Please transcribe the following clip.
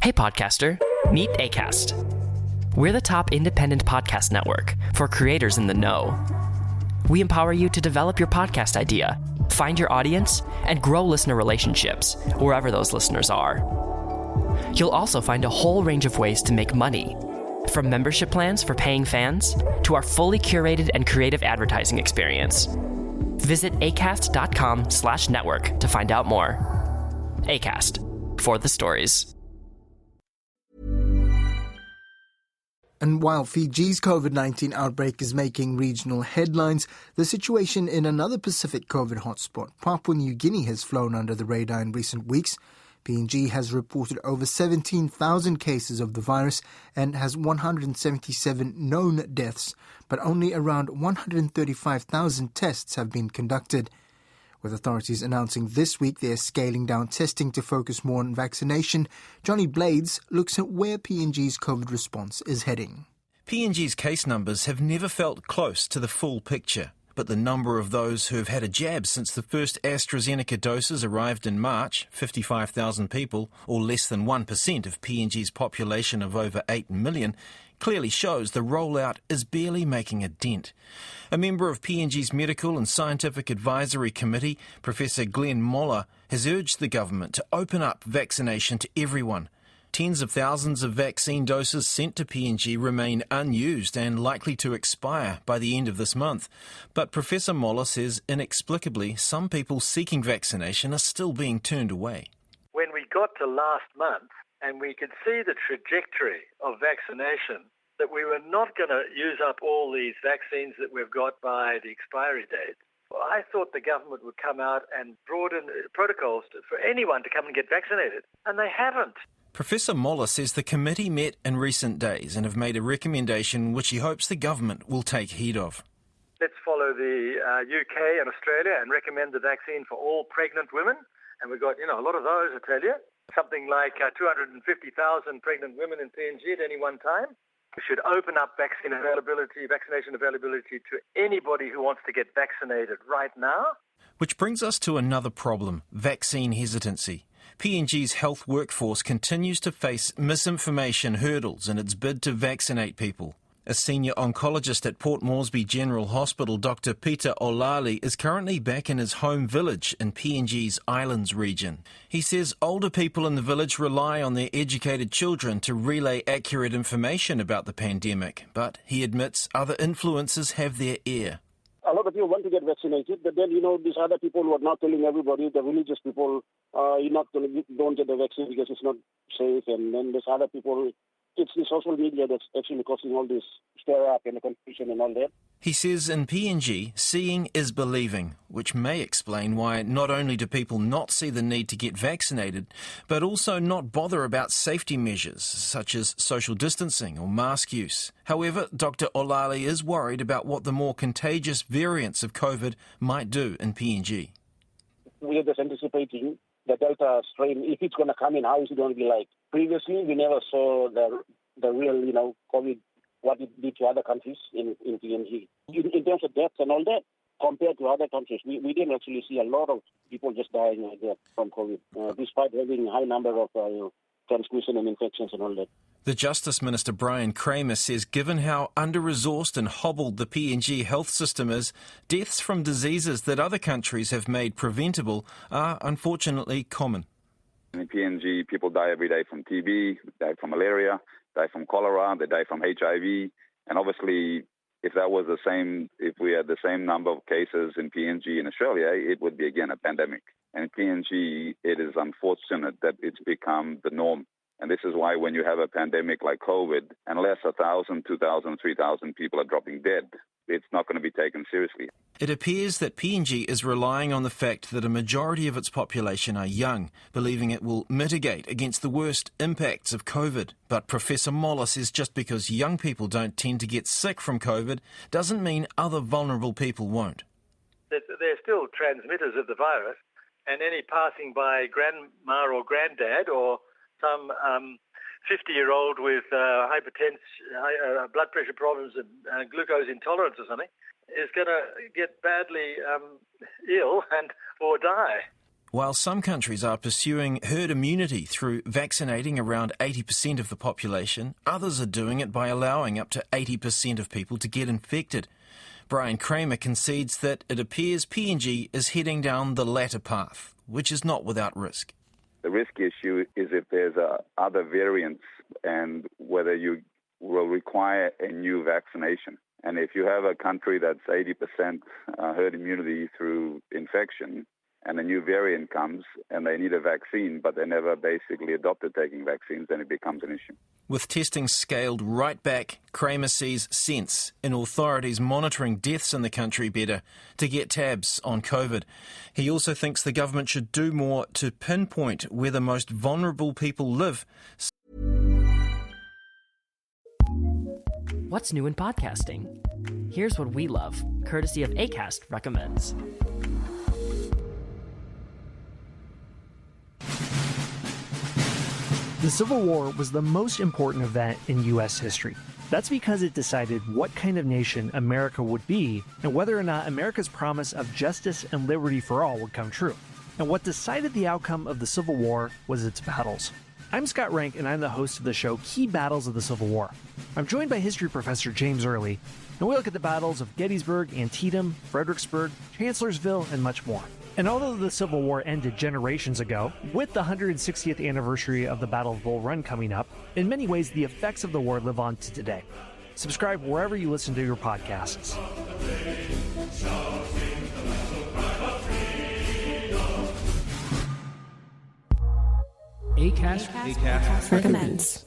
Hey podcaster, meet Acast. We're the top independent podcast network for creators in the know. We empower you to develop your podcast idea, find your audience, and grow listener relationships wherever those listeners are. You'll also find a whole range of ways to make money, from membership plans for paying fans to our fully curated and creative advertising experience. Visit acast.com/network to find out more. Acast, for the stories. And while Fiji's COVID-19 outbreak is making regional headlines, the situation in another Pacific COVID hotspot, Papua New Guinea, has flown under the radar in recent weeks. PNG has reported over 17,000 cases of the virus and has 177 known deaths, but only around 135,000 tests have been conducted. With authorities announcing this week they are scaling down testing to focus more on vaccination, Johnny Blades looks at where PNG's COVID response is heading. PNG's case numbers have never felt close to the full picture, but the number of those who have had a jab since the first AstraZeneca doses arrived in March, 55,000 people, or less than 1% of PNG's population of over 8 million, clearly shows the rollout is barely making a dent. A member of PNG's Medical and Scientific Advisory Committee, Professor Glenn Moller, has urged the government to open up vaccination to everyone. Tens of thousands of vaccine doses sent to PNG remain unused and likely to expire by the end of this month. But Professor Moller says inexplicably some people seeking vaccination are still being turned away. When we got to last month and we could see the trajectory of vaccination, that we were not going to use up all these vaccines that we've got by the expiry date, I thought the government would come out and broaden protocols for anyone to come and get vaccinated, and they haven't. Professor Moller says the committee met in recent days and have made a recommendation which he hopes the government will take heed of. Let's follow the UK and Australia and recommend the vaccine for all pregnant women. And we've got, a lot of those, I tell you. Something like 250,000 pregnant women in PNG at any one time. We should open up vaccination availability to anybody who wants to get vaccinated right now. Which brings us to another problem, vaccine hesitancy. PNG's health workforce continues to face misinformation hurdles in its bid to vaccinate people. A senior oncologist at Port Moresby General Hospital, Dr. Peter Olali, is currently back in his home village in PNG's Islands region. He says older people in the village rely on their educated children to relay accurate information about the pandemic, but he admits other influences have their ear. A lot of people want to get vaccinated, but then, these other people who are not telling everybody, the religious people, don't get the vaccine because it's not safe. And then there's other people, it's the social media that's actually causing all this stir up and the confusion and all that. He says in PNG, seeing is believing, which may explain why not only do people not see the need to get vaccinated, but also not bother about safety measures such as social distancing or mask use. However, Dr. Olali is worried about what the more contagious variants of COVID might do in PNG. We are just anticipating the Delta strain, if it's going to come in, how is it going to be like? Previously, we never saw the real, COVID, what it did to other countries in PNG. In terms of deaths and all that, compared to other countries, we didn't actually see a lot of people just dying like that from COVID, despite having a high number of transmission and infections and all that. The Justice Minister Brian Kramer says given how under-resourced and hobbled the PNG health system is, deaths from diseases that other countries have made preventable are unfortunately common. In PNG, people die every day from TB, die from malaria, die from cholera, they die from HIV. And obviously, if we had the same number of cases in PNG in Australia, it would be again a pandemic. And in PNG, it is unfortunate that it's become the norm. And this is why when you have a pandemic like COVID, unless 1,000, 2,000, 3,000 people are dropping dead, it's not going to be taken seriously. It appears that PNG is relying on the fact that a majority of its population are young, believing it will mitigate against the worst impacts of COVID. But Professor Moller says just because young people don't tend to get sick from COVID doesn't mean other vulnerable people won't. They're still transmitters of the virus, and any passing by grandma or granddad or some 50-year-old with hypertension, blood pressure problems and glucose intolerance or something is going to get badly ill or die. While some countries are pursuing herd immunity through vaccinating around 80% of the population, others are doing it by allowing up to 80% of people to get infected. Brian Kramer concedes that it appears PNG is heading down the latter path, which is not without risk. The risk issue is if there's other variants and whether you will require a new vaccination. And if you have a country that's 80% herd immunity through infection, and a new variant comes and they need a vaccine, but they never basically adopted taking vaccines, then it becomes an issue. With testing scaled right back, Kramer sees sense in authorities monitoring deaths in the country better to get tabs on COVID. He also thinks the government should do more to pinpoint where the most vulnerable people live. What's new in podcasting? Here's what we love, courtesy of Acast recommends. The Civil War was the most important event in U.S. history. That's because it decided what kind of nation America would be and whether or not America's promise of justice and liberty for all would come true. And what decided the outcome of the Civil War was its battles. I'm Scott Rank, and I'm the host of the show Key Battles of the Civil War. I'm joined by history professor James Early, and we look at the battles of Gettysburg, Antietam, Fredericksburg, Chancellorsville, and much more. And although the Civil War ended generations ago, with the 160th anniversary of the Battle of Bull Run coming up, in many ways the effects of the war live on to today. Subscribe wherever you listen to your podcasts. Acast recommends.